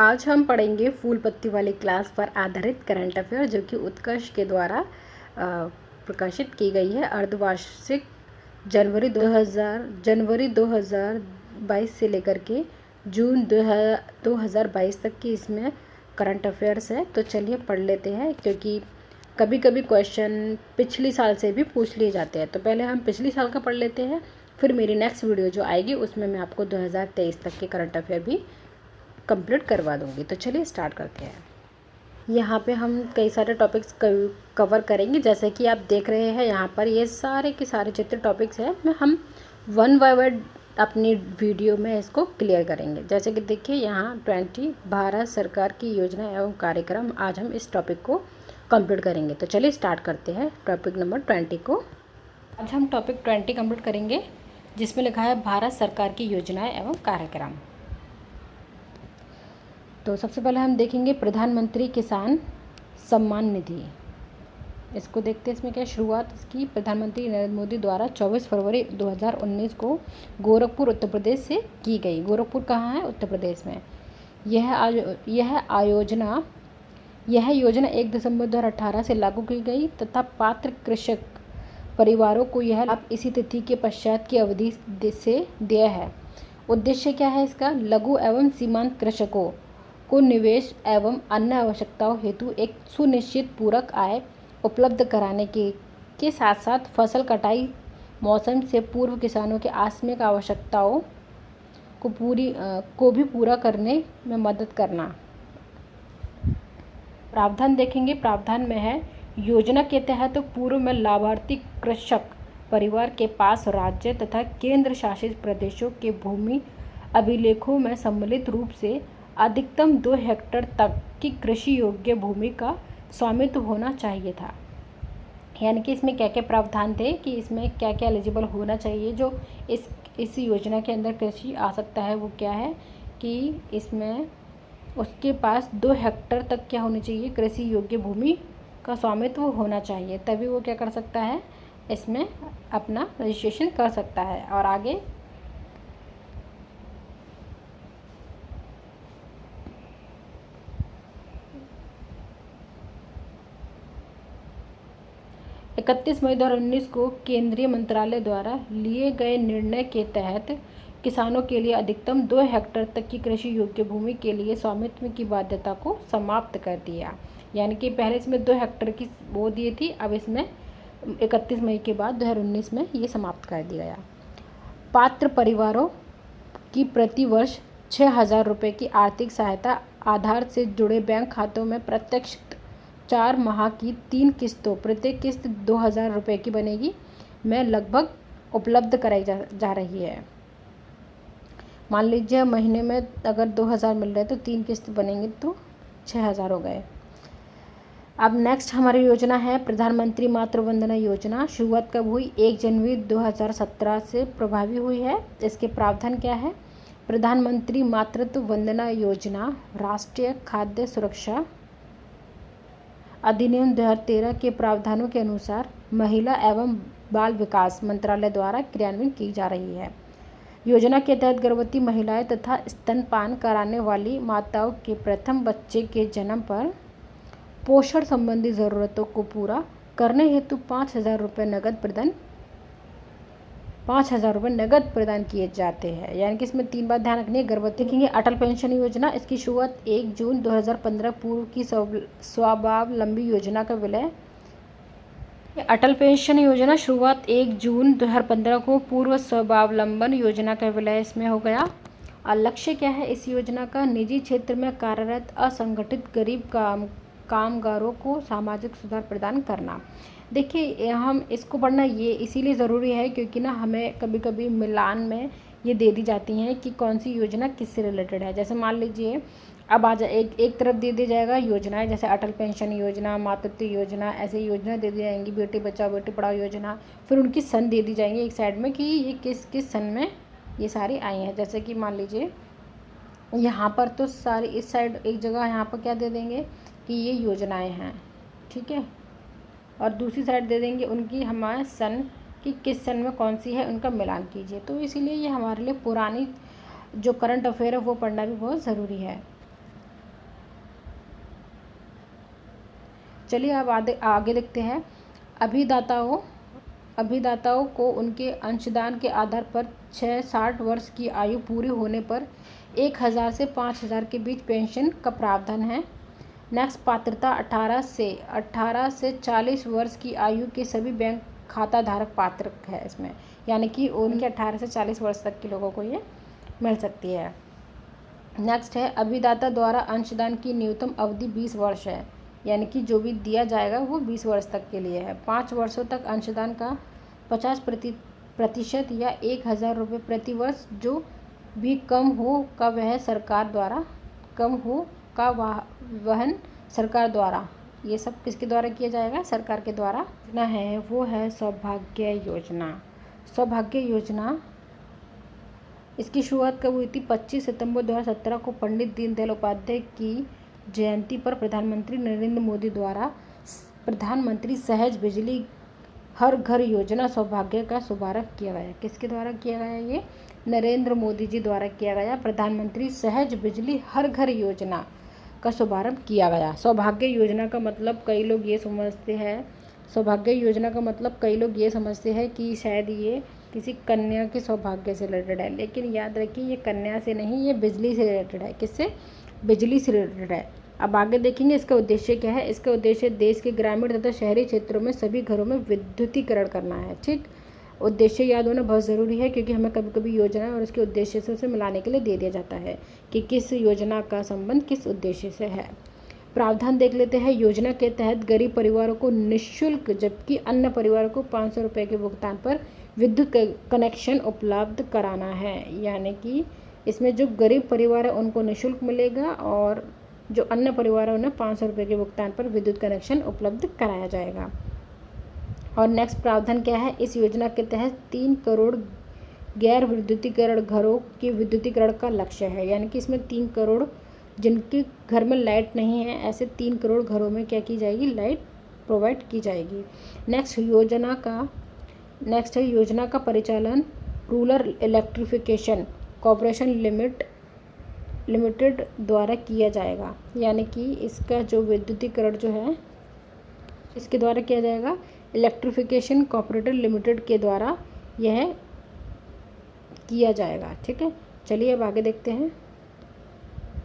आज हम पढ़ेंगे फूल पत्ती वाली क्लास पर आधारित करंट अफेयर जो कि उत्कर्ष के द्वारा प्रकाशित की गई है। अर्धवार्षिक जनवरी 2022 से लेकर के जून 2022 तक की इसमें करंट अफेयर्स है। तो चलिए पढ़ लेते हैं, क्योंकि कभी कभी क्वेश्चन पिछली साल से भी पूछ लिए जाते हैं। तो पहले हम पिछली साल का पढ़ लेते हैं, फिर मेरी नेक्स्ट वीडियो जो आएगी उसमें मैं आपको 2023 तक के करंट अफेयर भी कंप्लीट करवा दूंगी। तो चलिए स्टार्ट करते हैं। यहाँ पे हम कई सारे टॉपिक्स कवर करेंगे, जैसे कि आप देख रहे हैं यहाँ पर ये सारे के सारे जितने टॉपिक्स हैं मैं हम वन बाय वन अपनी वीडियो में इसको क्लियर करेंगे। जैसे कि देखिए यहाँ 20 भारत सरकार की योजना एवं कार्यक्रम, आज हम इस टॉपिक को कंप्लीट करेंगे। तो चलिए स्टार्ट करते हैं टॉपिक नंबर 20 को। आज हम टॉपिक 20 कंप्लीट करेंगे, जिसमें लिखा है भारत सरकार की योजनाएं एवं कार्यक्रम। तो सबसे पहले हम देखेंगे प्रधानमंत्री किसान सम्मान निधि। इसको देखते हैं, इसमें क्या शुरुआत इसकी प्रधानमंत्री नरेंद्र मोदी द्वारा 24 फरवरी 2019 को गोरखपुर उत्तर प्रदेश से की गई। गोरखपुर कहाँ है? उत्तर प्रदेश में। यह योजना 1 दिसंबर 2018 से लागू की गई तथा पात्र कृषक परिवारों को यह लाभ इसी तिथि के पश्चात की अवधि से दिया है। उद्देश्य क्या है इसका? लघु एवं सीमांत कृषकों को निवेश एवं अन्य आवश्यकताओं हेतु एक सुनिश्चित पूरक आय उपलब्ध कराने के साथ साथ फसल कटाई मौसम से पूर्व किसानों के आकस्मिक आवश्यकताओं को भी पूरा करने में मदद करना। प्रावधान देखेंगे, प्रावधान में है योजना के तहत पूर्व में लाभार्थी कृषक परिवार के पास राज्य तथा केंद्र शासित प्रदेशों के भूमि अभिलेखों में सम्मिलित रूप से अधिकतम 2 हेक्टेयर तक की कृषि योग्य भूमि का स्वामित्व होना चाहिए था। यानी कि इसमें क्या क्या प्रावधान थे कि इसमें क्या क्या एलिजिबल होना चाहिए। जो इस योजना के अंदर कृषि आ सकता है वो क्या है कि इसमें उसके पास 2 हेक्टेयर तक क्या होनी चाहिए? कृषि योग्य भूमि का स्वामित्व होना चाहिए, तभी वो क्या कर सकता है, इसमें अपना रजिस्ट्रेशन कर सकता है। और आगे 31 मई 2019 को केंद्रीय मंत्रालय द्वारा लिए गए निर्णय के तहत किसानों के लिए अधिकतम 2 हेक्टेयर तक की कृषि योग्य भूमि के लिए स्वामित्व की बाध्यता को समाप्त कर दिया। यानी कि पहले इसमें 2 हेक्टेयर की वो दी थी, अब इसमें 31 मई के बाद 2019 में ये समाप्त कर दिया गया। पात्र परिवारों की प्रति वर्ष 6,000 रुपये की आर्थिक सहायता आधार से जुड़े बैंक खातों में प्रत्यक्ष 4 माह की 3 किस्तों, प्रत्येक किस्त 2,000 रुपये की बनेगी, में लगभग उपलब्ध कराई जा रही है। मान लीजिए महीने में अगर 2,000 मिल रहे हैं तो 3 किस्त बनेंगे तो 6,000 हो गए। अब नेक्स्ट हमारी योजना है प्रधानमंत्री मातृ वंदना योजना। शुरुआत कब हुई? 1 जनवरी 2017 से प्रभावी हुई है। इसके प्रावधान क्या है? प्रधानमंत्री मातृत्व वंदना योजना राष्ट्रीय खाद्य सुरक्षा अधिनियम 2013 के प्रावधानों के अनुसार महिला एवं बाल विकास मंत्रालय द्वारा क्रियान्वित की जा रही है। योजना के तहत गर्भवती महिलाएं तथा स्तनपान कराने वाली माताओं के प्रथम बच्चे के जन्म पर पोषण संबंधी ज़रूरतों को पूरा करने हेतु 5,000 रुपये नगद प्रदान किए जाते हैं। यानी कि इसमें 3 बात ध्यान रखनी है। गर्भवती देखेंगे अटल पेंशन योजना, इसकी शुरुआत 1 जून 2015 पूर्व की स्वावलंबी योजना का विलय। अटल पेंशन योजना शुरुआत 1 जून 2015 को पूर्व स्वावलंबन योजना का विलय इसमें हो गया। और लक्ष्य क्या है इस योजना का? निजी क्षेत्र में कार्यरत असंगठित गरीब कामगारों को सामाजिक सुधार प्रदान करना। देखिए हम इसको पढ़ना ये इसीलिए ज़रूरी है क्योंकि ना हमें कभी कभी मिलान में ये दे दी जाती हैं कि कौन सी योजना किससे रिलेटेड है। जैसे मान लीजिए अब आ जाए एक तरफ दे दिया जाएगा योजनाएं, जैसे अटल पेंशन योजना, मातृत्व योजना, ऐसे योजना दे दी जाएंगी, बेटी बचाओ बेटी पढ़ाओ योजना, फिर उनकी सन दे दी जाएंगी एक साइड में कि ये किस सन में ये सारी आई हैं। जैसे कि मान लीजिए यहाँ पर तो सारी इस साइड एक जगह यहाँ पर क्या दे देंगे कि ये योजनाएं हैं, ठीक है, और दूसरी साइड दे देंगे उनकी हमारे सन कि किस सन में कौन सी है, उनका मिलान कीजिए। तो इसीलिए ये हमारे लिए पुरानी जो करंट अफेयर है वो पढ़ना भी बहुत ज़रूरी है। चलिए अब आगे देखते हैं। अभिदाताओं को उनके अंशदान के आधार पर 60 वर्ष की आयु पूरी होने पर 1000 से 5000 के बीच पेंशन का प्रावधान है। नेक्स्ट, पात्रता 18 से 40 वर्ष की आयु के सभी बैंक खाता धारक पात्र है इसमें, यानी कि उनके 18 से 40 वर्ष तक के लोगों को ये मिल सकती है। नेक्स्ट है, अभिदाता द्वारा अंशदान की न्यूनतम अवधि 20 वर्ष है, यानी कि जो भी दिया जाएगा वो 20 वर्ष तक के लिए है। 5 वर्षों तक अंशदान का 50% या 1000 रुपये प्रति वर्ष जो भी कम हो का वहन सरकार द्वारा, ये सब किसके द्वारा किया जाएगा? सरकार के द्वारा। योजना है वो है सौभाग्य योजना। इसकी शुरुआत कब हुई थी? 25 सितंबर 2017 को पंडित दीनदयाल उपाध्याय की जयंती पर प्रधानमंत्री नरेंद्र मोदी द्वारा प्रधानमंत्री सहज बिजली हर घर योजना सौभाग्य का शुभारंभ किया गया। किसके द्वारा किया गया? ये नरेंद्र मोदी जी द्वारा किया गया। प्रधानमंत्री सहज बिजली हर घर योजना का शुभारंभ किया गया। सौभाग्य योजना का मतलब कई लोग ये समझते हैं कि शायद ये किसी कन्या के सौभाग्य से रिलेटेड है, लेकिन याद रखिए ये कन्या से नहीं, ये बिजली से रिलेटेड है। किससे? बिजली से रिलेटेड है। अब आगे देखेंगे इसका उद्देश्य क्या है। इसका उद्देश्य देश के ग्रामीण तथा शहरी क्षेत्रों में सभी घरों में विद्युतीकरण करना है। ठीक, उद्देश्य याद होना बहुत ज़रूरी है, क्योंकि हमें कभी कभी योजना और उसके उद्देश्य से उसे मिलाने के लिए दे दिया जाता है कि किस योजना का संबंध किस उद्देश्य से है। प्रावधान देख लेते हैं। योजना के तहत गरीब परिवारों को निःशुल्क, जबकि अन्य परिवारों को 500 रुपये के भुगतान पर विद्युत कनेक्शन उपलब्ध कराना है। यानी कि इसमें जो गरीब परिवार है उनको निःशुल्क मिलेगा और जो अन्य परिवार है उन्हें 500 रुपये के भुगतान पर विद्युत कनेक्शन उपलब्ध कराया जाएगा। और नेक्स्ट प्रावधान क्या है? इस योजना के तहत 3 करोड़ गैर विद्युतीकरण घरों के विद्युतीकरण का लक्ष्य है। यानी कि इसमें 3 करोड़ जिनके घर में लाइट नहीं है, ऐसे 3 करोड़ घरों में क्या की जाएगी? लाइट प्रोवाइड की जाएगी। नेक्स्ट है योजना का परिचालन रूरल इलेक्ट्रिफिकेशन कॉरपोरेशन लिमिटेड द्वारा किया जाएगा। यानी कि इसका जो विद्युतीकरण जो है इसके द्वारा किया जाएगा, इलेक्ट्रिफिकेशन कॉरपोरेशन लिमिटेड के द्वारा यह किया जाएगा। ठीक है, चलिए अब आगे देखते हैं।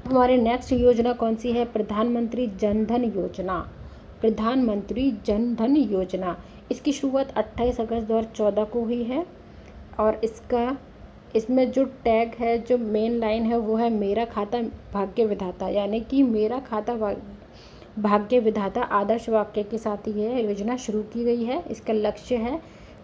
हमारे नेक्स्ट योजना कौन सी है? प्रधानमंत्री जन धन योजना। इसकी शुरुआत 28 अगस्त 2014 को हुई है और इसमें जो टैग है, जो मेन लाइन है वो है मेरा खाता भाग्य विधाता। यानी कि मेरा खाता भाग्य विधाता आदर्श वाक्य के साथ यह योजना शुरू की गई है। इसका लक्ष्य है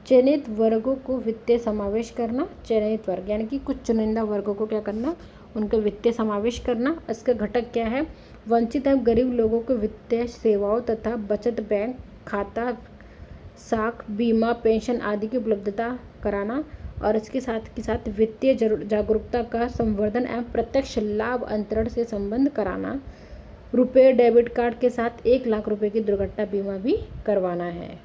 चयनित वर्गों को वित्तीय समावेश करना। चयनित वर्ग यानी कि कुछ चुनिंदा वर्गों को क्या करना? उनका वित्तीय समावेश करना। इसका घटक क्या है? वंचित एवं गरीब लोगों को वित्तीय सेवाओं तथा बचत बैंक खाता, साख, बीमा, पेंशन आदि की उपलब्धता कराना और इसके साथ वित्तीय जागरूकता का संवर्धन एवं प्रत्यक्ष लाभ अंतरण से संबंध कराना। रुपये डेबिट कार्ड के साथ 1 लाख रुपए की दुर्घटना बीमा भी करवाना है।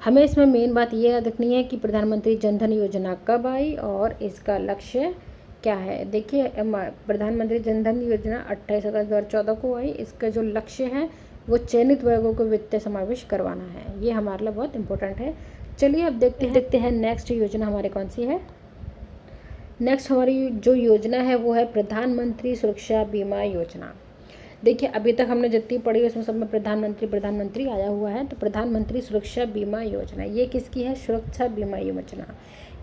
हमें इसमें मेन बात ये याद रखनी है कि प्रधानमंत्री जन धन योजना कब आई और इसका लक्ष्य क्या है। देखिए, प्रधानमंत्री जन धन योजना 28 अगस्त 2014 को आई। इसका जो लक्ष्य है वो चयनित वर्गों को वित्तीय समावेश करवाना है। ये हमारे लिए बहुत इंपॉर्टेंट है। चलिए अब देखते हैं नेक्स्ट योजना हमारी कौन सी है। नेक्स्ट हमारी जो योजना है वो है प्रधानमंत्री सुरक्षा बीमा योजना। देखिए, अभी तक हमने जितनी पढ़ी उसमें सब में प्रधानमंत्री आया हुआ है। तो प्रधानमंत्री सुरक्षा बीमा योजना ये किसकी है? सुरक्षा बीमा योजना।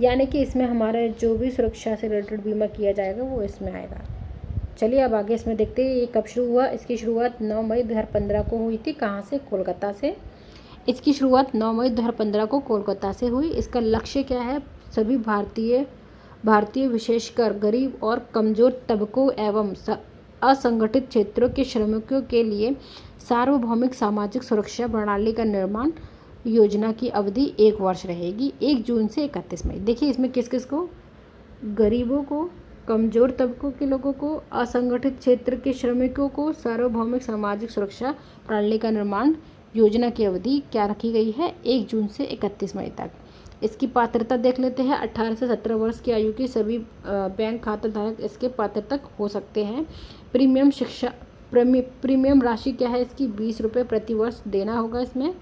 यानी कि इसमें हमारा जो भी सुरक्षा से रिलेटेड बीमा किया जाएगा वो इसमें आएगा। चलिए अब आगे इसमें देखते हैं ये कब शुरू हुआ। इसकी शुरुआत 9 मई 2015 को हुई थी। कहाँ से? कोलकाता से। इसकी शुरुआत 9 मई 2015 को कोलकाता से हुई। इसका लक्ष्य क्या है? सभी भारतीय विशेषकर गरीब और कमज़ोर तबकों एवं असंगठित क्षेत्रों के श्रमिकों के लिए सार्वभौमिक सामाजिक सुरक्षा प्रणाली का निर्माण। योजना की अवधि 1 वर्ष रहेगी, 1 जून से 31 मई। देखिए, इसमें किस किस को? गरीबों को, कमज़ोर तबकों के लोगों को, असंगठित क्षेत्र के श्रमिकों को सार्वभौमिक सामाजिक सुरक्षा प्रणाली का निर्माण। योजना की अवधि क्या रखी गई है? 1 जून से 31 मई तक। इसकी पात्रता देख लेते हैं। 18 से 17 वर्ष की आयु के सभी बैंक खाता धारक इसके पात्र तक हो सकते हैं। प्रीमियम प्रीमियम राशि क्या है इसकी 20 रुपये प्रति वर्ष देना होगा इसमें,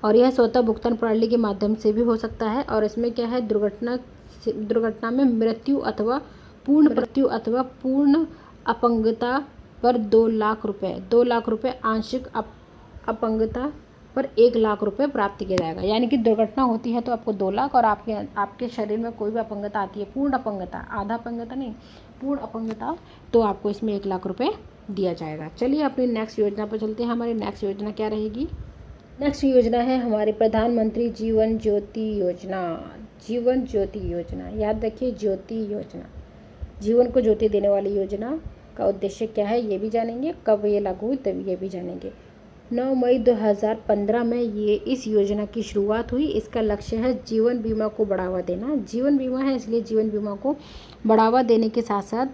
और यह स्वतः भुगतान प्रणाली के माध्यम से भी हो सकता है। और इसमें क्या है, दुर्घटना में मृत्यु अथवा पूर्ण अपंगता पर 2 लाख रुपए, 2 लाख रुपए, आंशिक अपंगता पर 1 लाख रुपए प्राप्त किया जाएगा। यानी कि दुर्घटना होती है तो आपको 2 लाख, और आपके शरीर में कोई भी अपंगता आती है, पूर्ण अपंगता, आधा अपंगता नहीं, पूर्ण अपंगता, तो आपको इसमें 1 लाख रुपए दिया जाएगा। चलिए अपनी नेक्स्ट योजना पर चलते हैं। हमारी नेक्स्ट योजना क्या रहेगी? नेक्स्ट योजना है हमारी प्रधानमंत्री जीवन ज्योति योजना। जीवन ज्योति योजना, याद रखिए, ज्योति योजना, जीवन को ज्योति देने वाली योजना का उद्देश्य क्या है ये भी जानेंगे, कब ये लागू हुई तभी ये भी जानेंगे। 9 मई 2015 में इस योजना की शुरुआत हुई। इसका लक्ष्य है जीवन बीमा को बढ़ावा देना। जीवन बीमा है इसलिए जीवन बीमा को बढ़ावा देने के साथ साथ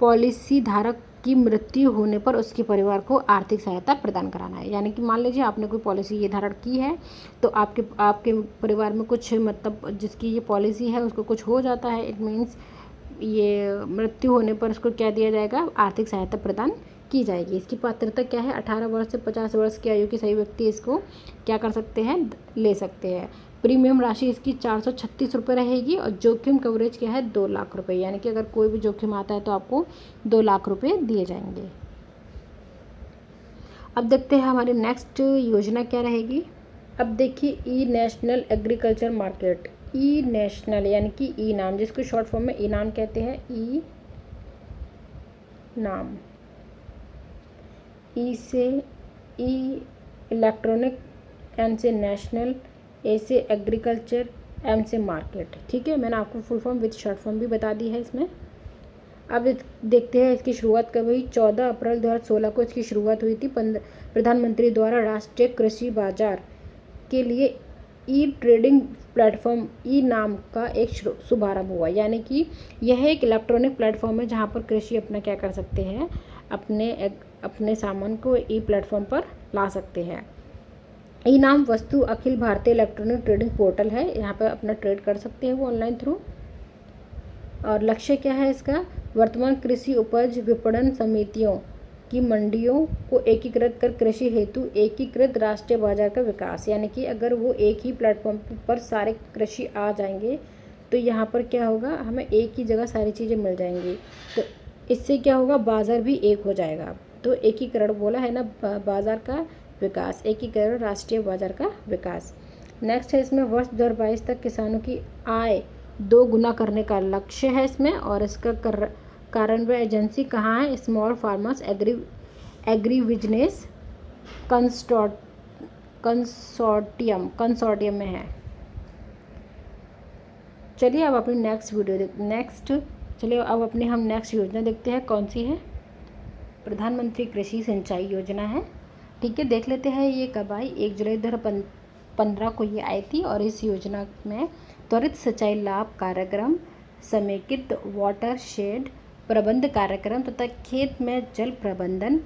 पॉलिसी धारक की मृत्यु होने पर उसके परिवार को आर्थिक सहायता प्रदान कराना है। यानी कि मान लीजिए आपने कोई पॉलिसी ये धारण की है तो आपके परिवार में कुछ, मतलब जिसकी ये पॉलिसी है उसको कुछ हो जाता है, इट मीन्स ये मृत्यु होने पर उसको क्या दिया जाएगा, आर्थिक सहायता प्रदान की जाएगी। इसकी पात्रता क्या है, 18 वर्ष से 50 वर्ष की आयु के सभी व्यक्ति इसको क्या कर सकते हैं, ले सकते हैं। प्रीमियम राशि इसकी 436 रुपये रहेगी, और जोखिम कवरेज क्या है, 2 लाख रुपये। यानी कि अगर कोई भी जोखिम आता है तो आपको 2 लाख रुपये दिए जाएंगे। अब देखते हैं हमारी नेक्स्ट योजना क्या रहेगी। अब देखिए, ई नेशनल एग्रीकल्चर मार्केट। ई नेशनल यानी कि ई नाम, जिसको शॉर्ट फॉर्म में ई नाम कहते हैं। ई नाम, ई से इलेक्ट्रॉनिक, एन से नेशनल, ए से एग्रीकल्चर, एम से मार्केट। ठीक है, मैंने आपको full form with short form भी बता दी है इसमें। अब देखते हैं इसकी शुरुआत कब हुई। 14 अप्रैल 2016 को इसकी शुरुआत हुई थी। प्रधानमंत्री द्वारा राष्ट्रीय कृषि बाजार के लिए ई ट्रेडिंग प्लेटफॉर्म ई नाम का एक शुभारंभ हुआ। यानी कि यह एक इलेक्ट्रॉनिक प्लेटफॉर्म है जहां पर कृषि अपना क्या कर सकते हैं, अपने सामान को ई प्लेटफॉर्म पर ला सकते हैं। ई नाम वस्तु Akhil Bharatiya electronic trading portal है, यहाँ पर अपना ट्रेड कर सकते हैं वो ऑनलाइन थ्रू। और लक्ष्य क्या है इसका, वर्तमान कृषि उपज विपणन समितियों की मंडियों को एकीकृत कर कृषि हेतु एकीकृत राष्ट्रीय बाजार का विकास। यानी कि अगर वो एक ही प्लेटफॉर्म पर सारे कृषि आ जाएंगे तो यहाँ पर क्या होगा, हमें एक ही जगह सारी चीज़ें मिल जाएंगी, तो इससे क्या होगा, बाजार भी एक हो जाएगा। तो एकीकरण बोला है ना, बाजार का विकास, एकीकरण राष्ट्रीय बाजार का विकास। नेक्स्ट है इसमें वर्ष 2022 तक किसानों की आय 2 गुना करने का लक्ष्य है इसमें। और इसका कार्यान्वयन एजेंसी कहाँ है, small farmers agri business consortium में है। चलिए अब अपनी अब अपनी हम नेक्स्ट योजना देखते हैं, कौन सी है, प्रधानमंत्री कृषि सिंचाई योजना है। ठीक है, देख लेते हैं ये कब आई। 1 जुलाई 2015 को ये आई थी। और इस योजना में त्वरित सिंचाई लाभ कार्यक्रम, समेकित वाटर शेड प्रबंध कार्यक्रम तथा खेत में जल प्रबंधन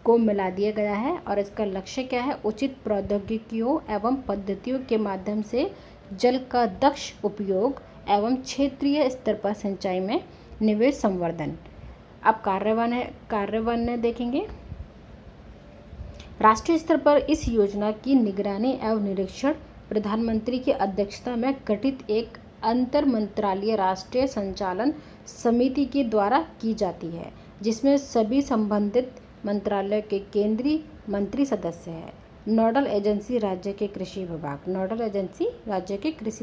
को मिला दिया गया है। और इसका लक्ष्य क्या है, उचित प्रौद्योगिकियों एवं पद्धतियों के माध्यम से जल का दक्ष उपयोग एवं क्षेत्रीय स्तर पर सिंचाई में निवेश संवर्धन। अब कार्यान्वयन देखेंगे। राष्ट्रीय स्तर पर इस योजना की निगरानी एवं निरीक्षण प्रधानमंत्री की अध्यक्षता में गठित एक अंतर मंत्रालय राष्ट्रीय संचालन समिति के द्वारा की जाती है, जिसमें सभी संबंधित मंत्रालय के केंद्रीय मंत्री सदस्य हैं। नोडल एजेंसी राज्य के कृषि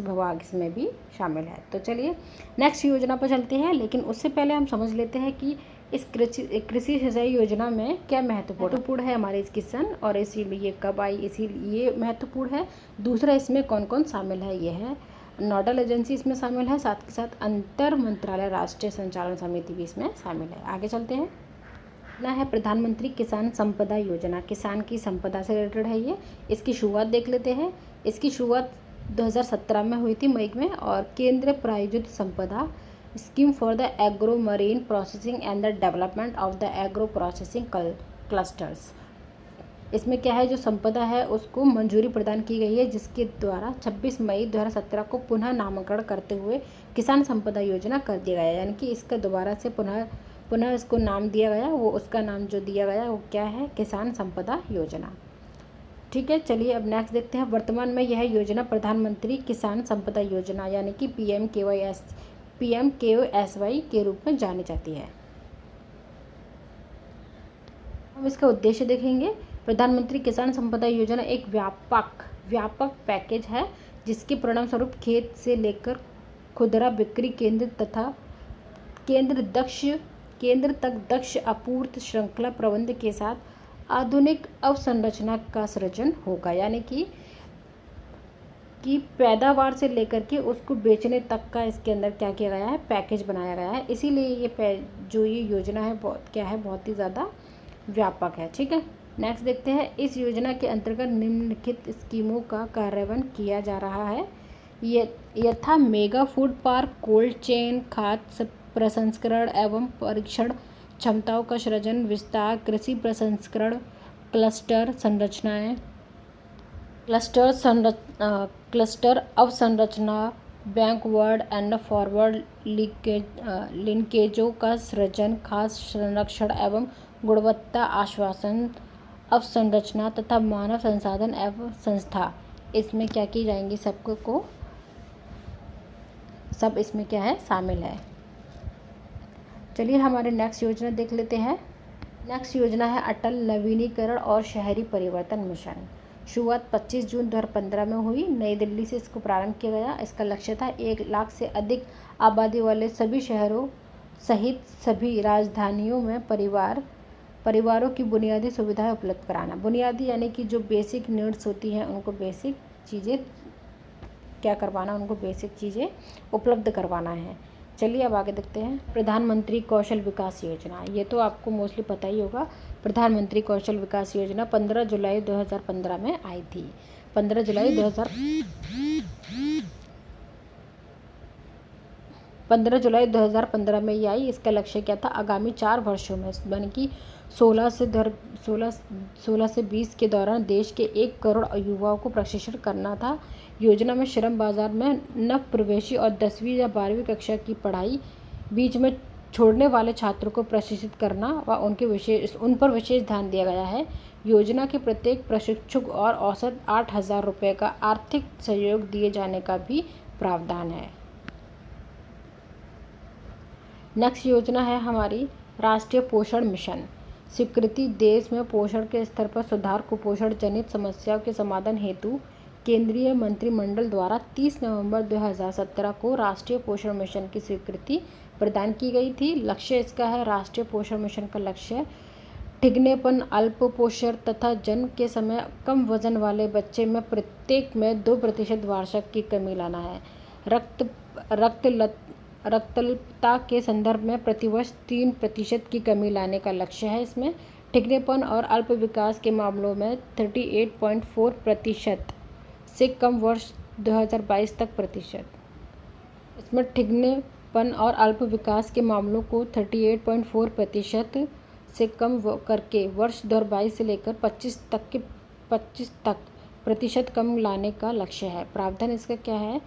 विभाग इसमें भी शामिल है। तो चलिए नेक्स्ट योजना पर चलते हैं, लेकिन उससे पहले हम समझ लेते हैं कि इस कृषि सिंचाई योजना में क्या महत्वपूर्ण है हमारे इस किसान, और इसीलिए ये कब आई, इसीलिए ये महत्वपूर्ण है। दूसरा, इसमें कौन कौन शामिल है, ये है नोडल एजेंसी इसमें शामिल है, साथ के साथ अंतर मंत्रालय राष्ट्रीय संचालन समिति भी इसमें शामिल है। आगे चलते हैं ना, है प्रधानमंत्री किसान संपदा योजना। किसान की संपदा से रिलेटेड है ये। इसकी शुरुआत देख लेते हैं। इसकी शुरुआत 2017 में हुई थी मई में, और केंद्र प्रायोजित संपदा scheme for the agro marine processing and the development of the agro processing clusters. इसमें क्या है, जो संपदा है उसको मंजूरी प्रदान की गई है, जिसके द्वारा 26 मई 2017 को पुनः नामकरण करते हुए किसान संपदा योजना कर दिया गया है। यानी कि इसका दोबारा से पुनः पुनः इसको नाम दिया गया, वो उसका नाम जो दिया गया वो क्या है, किसान संपदा योजना। ठीक है, चलिए अब नेक्स्ट देखते हैं। वर्तमान में यह योजना प्रधानमंत्री किसान संपदा योजना यानी कि PMKSY के रूप में जानी जाती है। हम इसका उद्देश्य देखेंगे। प्रधानमंत्री किसान संपदा योजना एक व्यापक पैकेज है जिसके परिणामस्वरूप खेत से लेकर खुदरा बिक्री केंद्र तक दक्ष आपूर्ति श्रृंखला प्रबंध के साथ आधुनिक अवसंरचना का सृजन होगा। यानी कि पैदावार से लेकर के उसको बेचने तक का इसके अंदर क्या किया गया है, पैकेज बनाया गया है। इसीलिए ये योजना है बहुत ही ज़्यादा व्यापक है। ठीक है, नेक्स्ट देखते हैं। इस योजना के अंतर्गत निम्नलिखित स्कीमों का कार्यान्वयन किया जा रहा है। यथा mega food park, cold chain, खाद्य प्रसंस्करण एवं परीक्षण क्षमताओं का सृजन विस्तार, कृषि प्रसंस्करण, क्लस्टर अवसंरचना, बैकवर्ड एंड फॉरवर्ड लिंकेजों का सृजन, खाद्य संरक्षण एवं गुणवत्ता आश्वासन अवसंरचना तथा मानव संसाधन एवं संस्था इसमें क्या की जाएंगी, सब इसमें क्या है, शामिल है। चलिए हमारे नेक्स्ट योजना देख लेते हैं। नेक्स्ट योजना है अटल नवीनीकरण और शहरी परिवर्तन मिशन। शुरुआत 25 जून 2015 में हुई। नई दिल्ली से इसको प्रारंभ किया गया। इसका लक्ष्य था 1 लाख से अधिक आबादी वाले सभी शहरों सहित सभी राजधानियों में परिवारों की बुनियादी सुविधाएं उपलब्ध कराना। बुनियादी यानी कि जो बेसिक नीड्स होती हैं उनको बेसिक चीज़ें उपलब्ध करवाना है। चलिए अब आगे देखते हैं। प्रधानमंत्री कौशल विकास योजना, ये तो आपको मोस्टली पता ही होगा। प्रधानमंत्री कौशल विकास योजना 15 जुलाई 2015 में आई थी। 15 जुलाई 2015 में ये आई। इसका लक्ष्य क्या था, आगामी 4 वर्षों में यानी कि 16 से 20 के दौरान देश के 1 करोड़ युवाओं को प्रशिक्षण करना था। योजना में श्रम बाजार में नव प्रवेशी और 10वीं या 12वीं कक्षा की पढ़ाई बीच में छोड़ने वाले छात्रों को प्रशिक्षित करना व उन पर विशेष ध्यान दिया गया है। योजना के प्रत्येक प्रशिक्षुक और औसत 8,000 रुपये का आर्थिक सहयोग दिए जाने का भी प्रावधान है। नेक्स्ट योजना है हमारी राष्ट्रीय पोषण मिशन। स्वीकृति, देश में पोषण के स्तर पर सुधार, कुपोषण जनित समस्याओं के समाधान हेतु केंद्रीय मंत्रिमंडल द्वारा 30 नवंबर 2017 को राष्ट्रीय पोषण मिशन की स्वीकृति प्रदान की गई थी। लक्ष्य इसका है, राष्ट्रीय पोषण मिशन का लक्ष्य ठिगनेपन, अल्प पोषण तथा जन्म के समय कम वजन वाले बच्चे में प्रत्येक में 2% वार्षिक की कमी लाना है। रक्तल्पता के संदर्भ में प्रतिवर्ष 3% की कमी लाने का लक्ष्य है। इसमें ठिगनेपन और अल्प विकास के मामलों में 38.4% से कम वर्ष 2022 तक प्रतिशत। इसमें ठिगनेपन और अल्प विकास के मामलों को 38.4% से कम करके वर्ष 2022 से लेकर 25 तक प्रतिशत कम लाने का लक्ष्य है। प्रावधान इसका क्या है,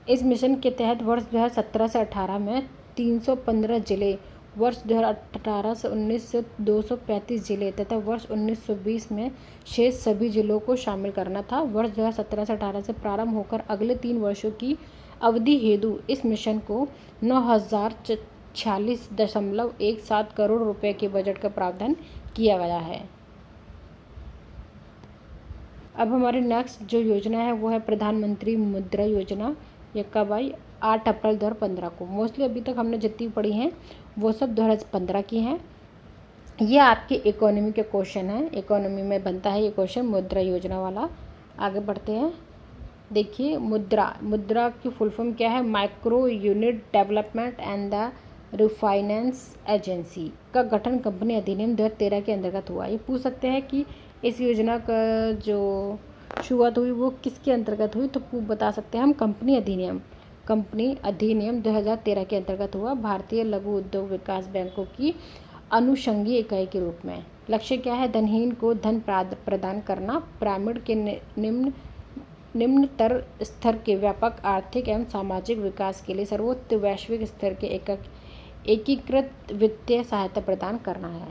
इस मिशन के तहत वर्ष 2017 से 18 में 315 जिले, वर्ष 2018 से 19 से 235 जिले तथा वर्ष 1920 में शेष सभी जिलों को शामिल करना था। वर्ष 2017 से 18 से प्रारंभ होकर अगले 3 वर्षों की अवधि हेतु इस मिशन को 9,046.17 करोड़ रुपए के बजट का प्रावधान किया गया है। अब हमारी नेक्स्ट जो योजना है वो है प्रधानमंत्री मुद्रा योजना। ये कब आई, 8 अप्रैल 2015 को। मोस्टली अभी तक हमने जितनी पढ़ी हैं वो सब 2015 की हैं। ये आपके इकोनॉमी के क्वेश्चन हैं, इकोनॉमी में बनता है ये क्वेश्चन मुद्रा योजना वाला। आगे बढ़ते हैं। देखिए मुद्रा की फुल फॉर्म क्या है, micro unit development and the refinance agency का गठन कंपनी अधिनियम 2013 के अंतर्गत हुआ। ये पूछ सकते हैं कि इस योजना का जो शुरुआत हुई वो किसके अंतर्गत हुई, तो बता सकते हैं हम कंपनी अधिनियम 2013 के अंतर्गत हुआ। भारतीय लघु उद्योग विकास बैंकों की अनुषंगी इकाई के रूप में। लक्ष्य क्या है, धनहीन को धन प्रदान करना, पिरामिड के निम्नतर स्तर के व्यापक आर्थिक एवं सामाजिक विकास के लिए सर्वोच्च वैश्विक स्तर के एकीकृत वित्तीय सहायता प्रदान करना है।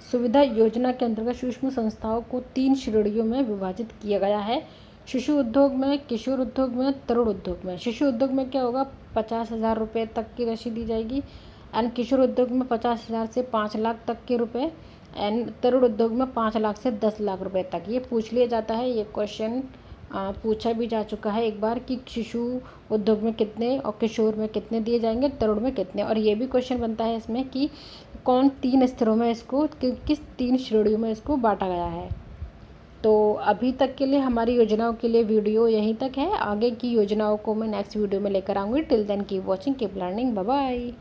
सुविधा योजना के अंतर्गत सूक्ष्म संस्थाओं को 3 श्रेणियों में विभाजित किया गया है। शिशु उद्योग में, किशोर उद्योग में, तरुण उद्योग में। शिशु उद्योग में क्या होगा, 50,000 रुपये तक की राशि दी जाएगी। एंड किशोर उद्योग में 50,000 से 5 लाख तक के रुपए। एंड तरुण उद्योग में 5 लाख से 10 लाख रुपए तक। ये पूछ लिया जाता है, ये क्वेश्चन पूछा भी जा चुका है एक बार कि शिशु उद्योग में कितने और किशोर में कितने दिए जाएंगे, तरुण में कितने। और ये भी क्वेश्चन बनता है इसमें कि कौन 3 स्तरों में इसको, किस 3 श्रेणियों में इसको बांटा गया है। तो अभी तक के लिए हमारी योजनाओं के लिए वीडियो यहीं तक है। आगे की योजनाओं को मैं नेक्स्ट वीडियो में लेकर आऊँगी। Till then keep watching, keep learning, bye bye.